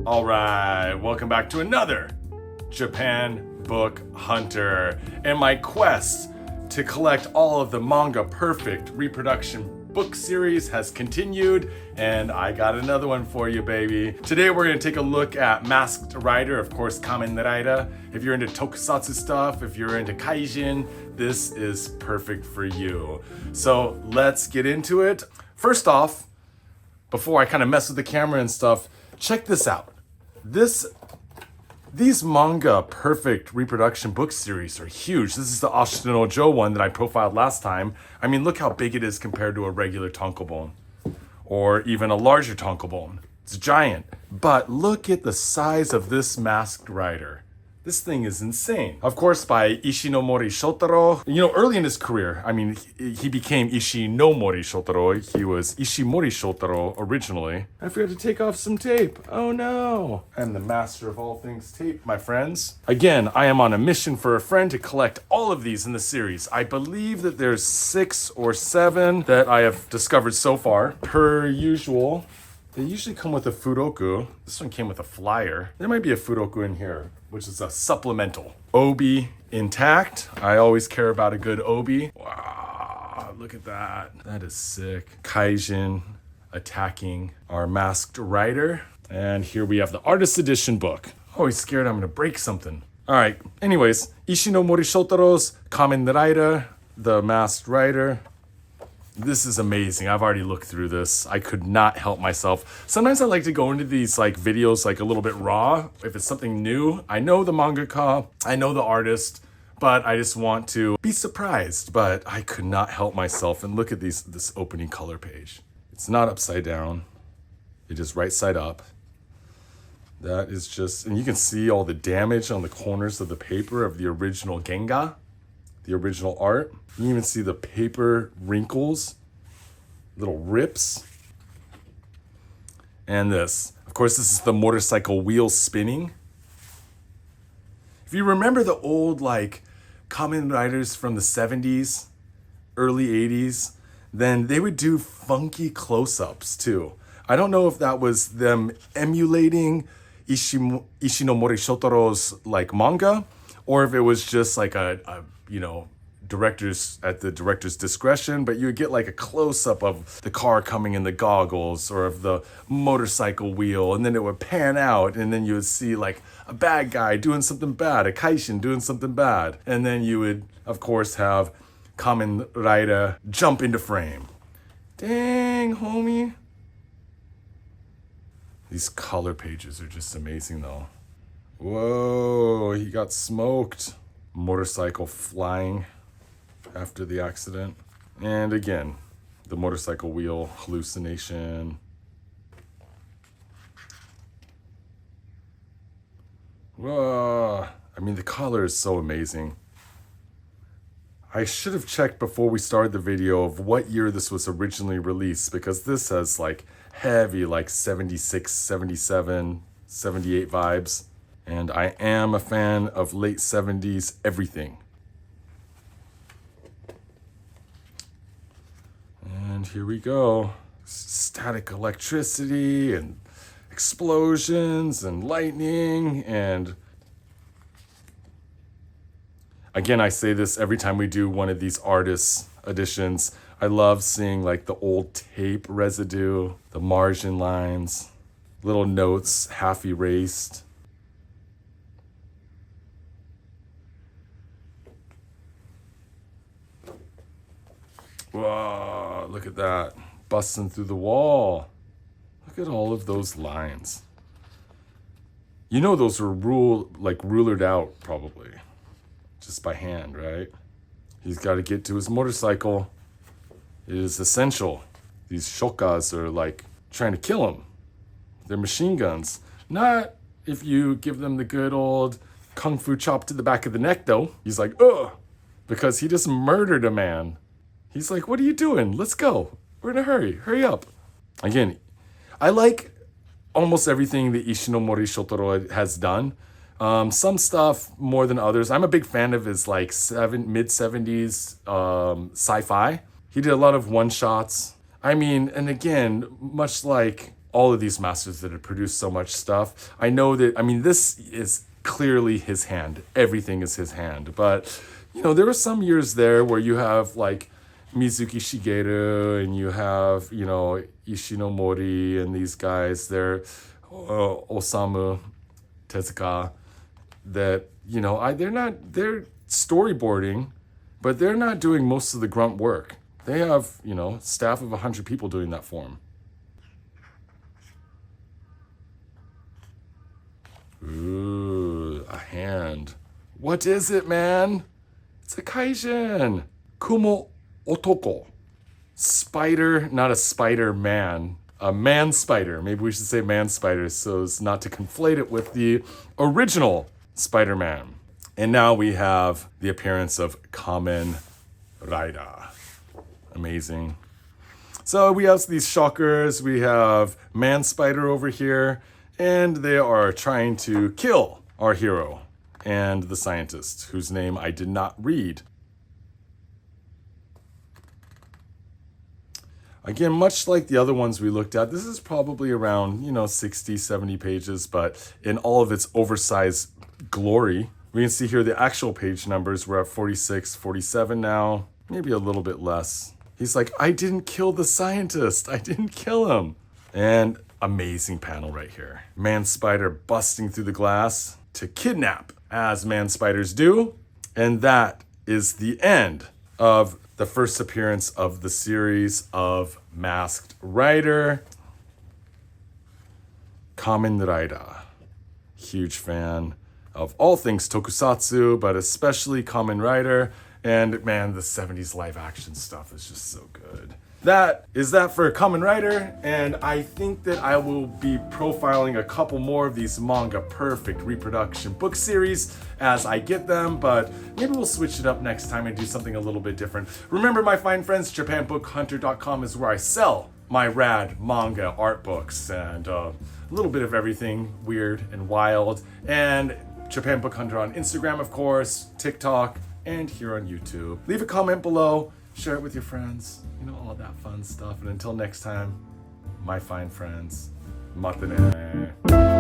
All right, welcome back to another Japan Book Hunter. And my quest to collect all of the manga perfect reproduction book series has continued, and I got another one for you, baby. Today we're gonna take a look at Masked Rider, of course, Kamen Rider. If you're into tokusatsu stuff, if you're into kaijin, this is perfect for you. So let's get into it. First off, before I kind of mess with the camera and stuff, check this out. These manga perfect reproduction book series are huge. This is the Ashino Joe one that I profiled last time. I mean, look how big it is compared to a regular tankobon or even a larger tankobon. It's giant. But look at the size of this Masked Rider. This thing is insane. Of course, by Ishinomori Shotaro. You know, early in his career, I mean, he became Ishinomori Shotaro. He was Ishimori Shotaro originally. I forgot to take off some tape. Oh no. I'm the master of all things tape, my friends. Again, I am on a mission for a friend to collect all of these in the series. I believe that there's 6 or 7 that I have discovered so far. Per usual, they usually come with a furoku. This one came with a flyer. There might be a furoku in here, which is a supplemental. Obi intact. I always care about a good obi. Wow, look at that. That is sick. Kaijin attacking our Masked Rider. And here we have the artist edition book. Always scared I'm gonna break something. All right, anyways, Ishinomori Shotaro's Kamen Rider, the Masked Rider. This is amazing. I've already looked through this. I could not help myself. Sometimes I like to go into these like videos like a little bit raw. If it's something new, I know the mangaka, I know the artist, but I just want to be surprised. But I could not help myself. And look at this opening color page. It's not upside down. It is right side up. That is just, and you can see all the damage on the corners of the paper of the original Genga, the original art. You can even see the paper wrinkles, little rips. And this, of course, this is the motorcycle wheel spinning. If you remember the old like Kamen Riders from the 70s, early 80s, then they would do funky close-ups too. I don't know if that was them emulating Ishinomori Shotaro's like manga, or if it was just like a you know, directors at the director's discretion, but you would get like a close-up of the car coming in the goggles or of the motorcycle wheel, and then it would pan out, and then you would see like a bad guy doing something bad, a kaijin doing something bad, and then you would of course have Kamen Rider jump into frame. Dang, homie. These color pages are just amazing though. Whoa, he got smoked. Motorcycle flying after the accident. And again, the motorcycle wheel hallucination. Whoa. I mean, the color is so amazing. I should have checked before we started the video of what year this was originally released, because this has like heavy like 76, 77, 78 vibes. And I am a fan of late 70s everything. And here we go. Static electricity and explosions and lightning. And again, I say this every time we do one of these artist editions. I love seeing like the old tape residue, the margin lines, little notes half erased. Whoa, look at that. Busting through the wall. Look at all of those lines. You know those were rulered out probably. Just by hand, right? He's got to get to his motorcycle. It is essential. These shokas are like trying to kill him. They're machine guns. Not if you give them the good old kung fu chop to the back of the neck though. He's like, ugh, because he just murdered a man. He's like, what are you doing? Let's go. We're in a hurry. Hurry up. Again, I like almost everything that Ishinomori Shotaro has done. Some stuff more than others. I'm a big fan of his like mid-70s sci-fi. He did a lot of one-shots. I mean, and again, much like all of these masters that have produced so much stuff. I know that, I mean, this is clearly his hand. Everything is his hand. But, you know, there were some years there where you have like Mizuki Shigeru and you have, you know, Ishinomori and these guys, they're Osamu Tezuka, that, you know, they're storyboarding, but they're not doing most of the grunt work. They have, you know, staff of 100 people doing that for them. Ooh, a hand. What is it, man? It's a kaijin. Kumo otoko. Spider, not a spider-man. A man spider. Maybe we should say man spider so as not to conflate it with the original Spider-Man. And now we have the appearance of Kamen Rider. Amazing. So we have these shockers. We have man spider over here. And they are trying to kill our hero and the scientist, whose name I did not read. Again, much like the other ones we looked at, this is probably around, you know, 60, 70 pages, but in all of its oversized glory. We can see here the actual page numbers. We're at 46, 47 now, maybe a little bit less. He's like, I didn't kill the scientist. I didn't kill him. And amazing panel right here. Man Spider busting through the glass to kidnap, as man spiders do. And that is the end of the first appearance of the series of Masked Rider. Kamen Rider. Huge fan of all things tokusatsu, but especially Kamen Rider. And man, the 70s live action stuff is just so good. That is that for Kamen Rider, and I think that I will be profiling a couple more of these manga perfect reproduction book series as I get them, but maybe we'll switch it up next time and do something a little bit different. Remember, my fine friends, JapanBookHunter.com is where I sell my rad manga art books and a little bit of everything weird and wild. And Japan Book Hunter on Instagram, of course, TikTok, and here on YouTube. Leave a comment below, share it with your friends, you know, all that fun stuff. And until next time, my fine friends, matane.